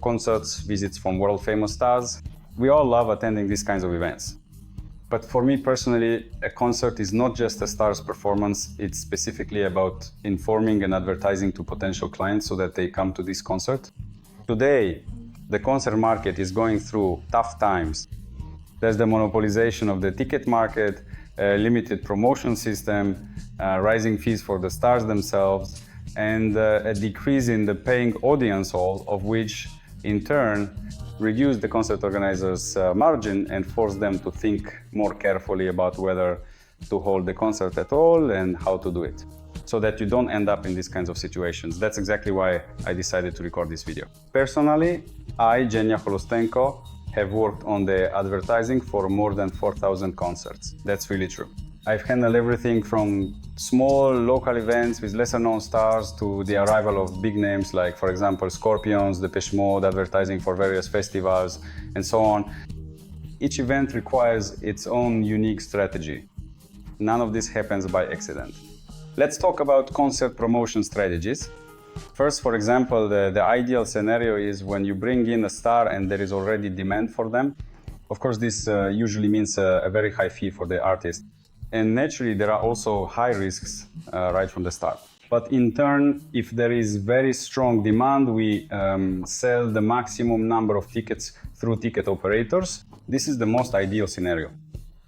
concerts, visits from world-famous stars. We all love attending these kinds of events. But for me personally, a concert is not just a star's performance, it's specifically about informing and advertising to potential clients so that they come to this concert. Today, the concert market is going through tough times. There's the monopolization of the ticket market, a limited promotion system, rising fees for the stars themselves, and a decrease in the paying audience hall, of which in turn reduce the concert organizers' margin and force them to think more carefully about whether to hold the concert at all and how to do it, so that you don't end up in these kinds of situations. That's exactly why I decided to record this video. Personally, I, Zhenya Holostenko, have worked on the advertising for more than 4,000 concerts. That's really true. I've handled everything from small local events with lesser known stars to the arrival of big names like, for example, Scorpions, Depeche Mode, advertising for various festivals, and so on. Each event requires its own unique strategy. None of this happens by accident. Let's talk about concert promotion strategies. First, for example, the ideal scenario is when you bring in a star and there is already demand for them. Of course, this usually means a very high fee for the artist. And naturally, there are also high risks right from the start. But in turn, if there is very strong demand, we sell the maximum number of tickets through ticket operators. This is the most ideal scenario.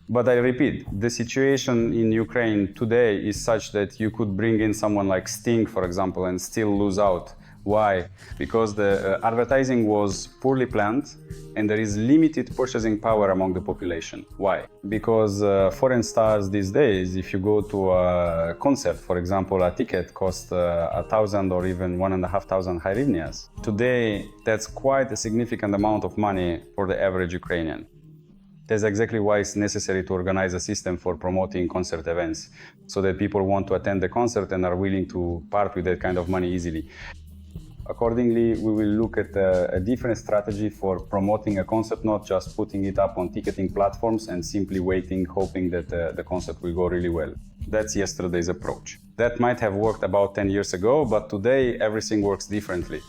But I repeat, the situation in Ukraine today is such that you could bring in someone like Sting, for example, and still lose out. Why? Because the advertising was poorly planned and there is limited purchasing power among the population. Why? Because foreign stars these days, if you go to a concert, for example, a ticket costs 1,000 or even 1,500 hryvnias. Today, that's quite a significant amount of money for the average Ukrainian. That's exactly why it's necessary to organize a system for promoting concert events, so that people want to attend the concert and are willing to part with that kind of money easily. Accordingly, we will look at a different strategy for promoting a concert, not just putting it up on ticketing platforms and simply waiting, hoping that the concert will go really well. That's yesterday's approach. That might have worked about 10 years ago, but today everything works differently.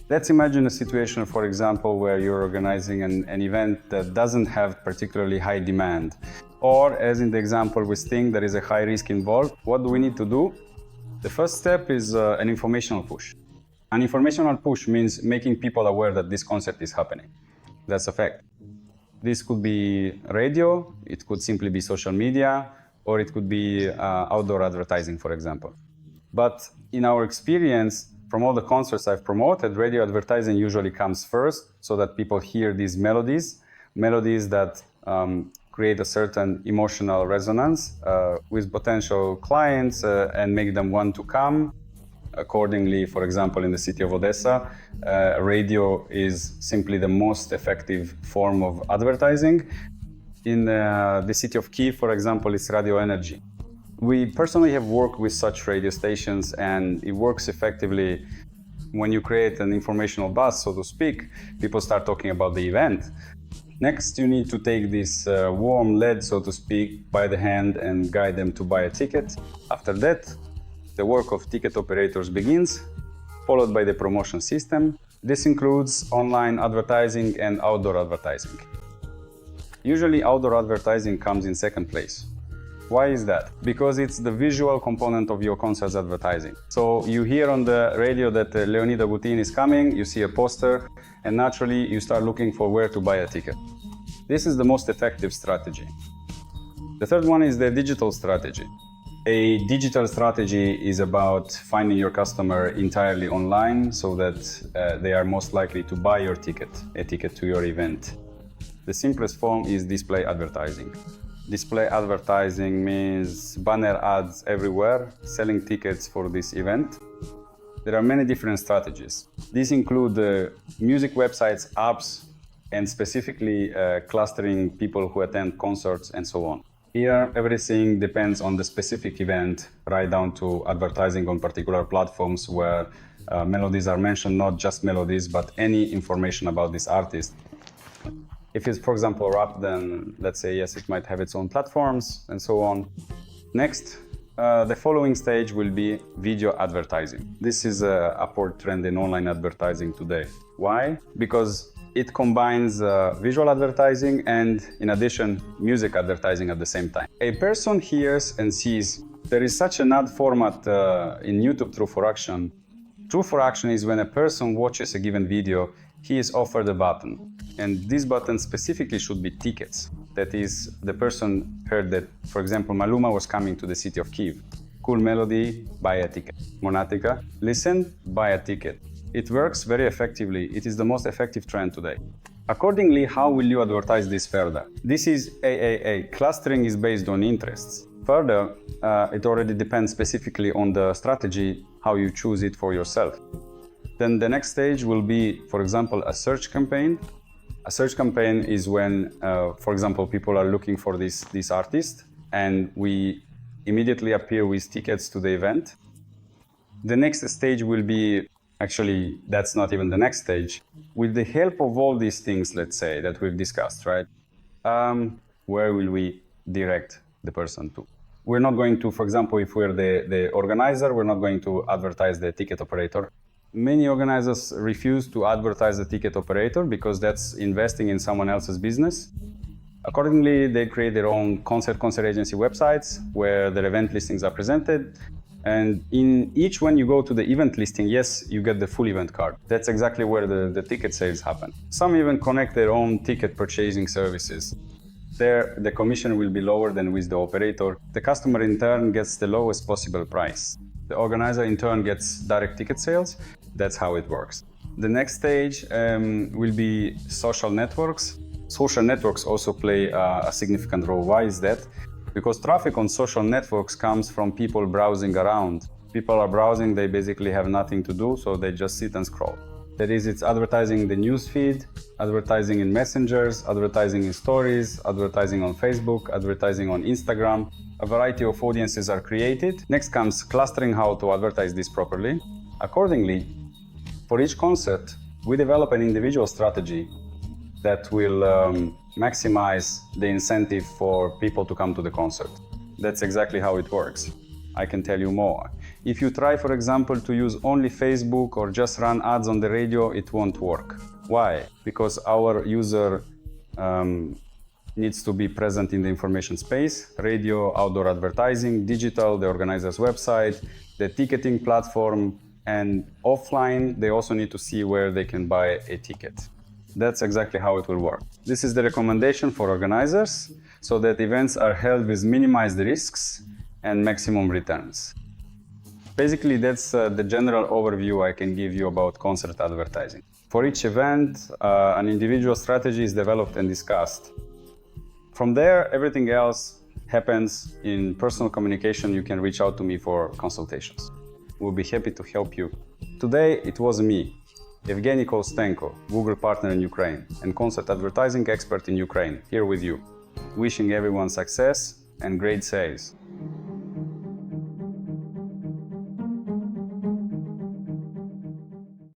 Let's imagine a situation, for example, where you're organizing an event that doesn't have particularly high demand. Or, as in the example with Sting, there is a high risk involved. What do we need to do? The first step is an informational push. An informational push means making people aware that this concert is happening. That's a fact. This could be radio, it could simply be social media, or it could be outdoor advertising, for example. But in our experience, from all the concerts I've promoted, radio advertising usually comes first so that people hear these melodies that create a certain emotional resonance with potential clients and make them want to come. Accordingly, for example, in the city of Odessa, radio is simply the most effective form of advertising. In the city of Kyiv, for example, it's Radio Energy. We personally have worked with such radio stations, and it works effectively. When you create an informational buzz, so to speak, people start talking about the event. Next, you need to take this warm lead, so to speak, by the hand and guide them to buy a ticket. After that, the work of ticket operators begins, followed by the promotion system. This includes online advertising and outdoor advertising. Usually, outdoor advertising comes in second place. Why is that? Because it's the visual component of your concert's advertising. So you hear on the radio that Leonid Agutin is coming, you see a poster, and naturally you start looking for where to buy a ticket. This is the most effective strategy. The third one is the digital strategy. A digital strategy is about finding your customer entirely online so that they are most likely to buy your ticket, a ticket to your event. The simplest form is display advertising. Display advertising means banner ads everywhere, selling tickets for this event. There are many different strategies. These include music websites, apps, and specifically clustering people who attend concerts and so on. Here, everything depends on the specific event, right down to advertising on particular platforms where melodies are mentioned, not just melodies, but any information about this artist. If it's, for example, rap, then let's say, yes, it might have its own platforms and so on. Next, The following stage will be video advertising. This is an upward trend in online advertising today. Why? Because it combines visual advertising and, in addition, music advertising at the same time. A person hears and sees there is such an ad format in YouTube True for Action. True for Action is when a person watches a given video, he is offered a button. And this button specifically should be tickets. That is, the person heard that, for example, Maluma was coming to the city of Kyiv. Cool melody, buy a ticket. Monatika, listen, buy a ticket. It works very effectively. It is the most effective trend today. Accordingly, how will you advertise this further? This is AAA. Clustering is based on interests. Further, it already depends specifically on the strategy, how you choose it for yourself. Then the next stage will be, for example, a search campaign. A search campaign is when, for example, people are looking for this artist and we immediately appear with tickets to the event. The next stage will be, actually, that's not even the next stage. With the help of all these things, let's say, that we've discussed, right? Where will we direct the person to? We're not going to, for example, if we're the organizer, we're not going to advertise the ticket operator. Many organizers refuse to advertise the ticket operator because that's investing in someone else's business. Accordingly, they create their own concert agency websites where their event listings are presented. And in each one you go to the event listing, yes, you get the full event card. That's exactly where the ticket sales happen. Some even connect their own ticket purchasing services. There, the commission will be lower than with the operator. The customer in turn gets the lowest possible price. The organizer in turn gets direct ticket sales. That's how it works. The next stage will be social networks. Social networks also play a significant role. Why is that? Because traffic on social networks comes from people browsing around. People are browsing, they basically have nothing to do, so they just sit and scroll. That is, it's advertising in the newsfeed, advertising in messengers, advertising in stories, advertising on Facebook, advertising on Instagram. A variety of audiences are created. Next comes clustering, how to advertise this properly. Accordingly, for each concert, we develop an individual strategy that will maximize the incentive for people to come to the concert. That's exactly how it works. I can tell you more. If you try, for example, to use only Facebook or just run ads on the radio, it won't work. Why? Because our user needs to be present in the information space, radio, outdoor advertising, digital, the organizer's website, the ticketing platform, and offline, they also need to see where they can buy a ticket. That's exactly how it will work. This is the recommendation for organizers, so that events are held with minimized risks and maximum returns. Basically, that's the general overview I can give you about concert advertising. For each event, an individual strategy is developed and discussed. From there, everything else happens in personal communication. You can reach out to me for consultations. We'll be happy to help you. Today, it was me, Evgeny Kolstenko, Google partner in Ukraine and concert advertising expert in Ukraine, here with you, wishing everyone success and great sales.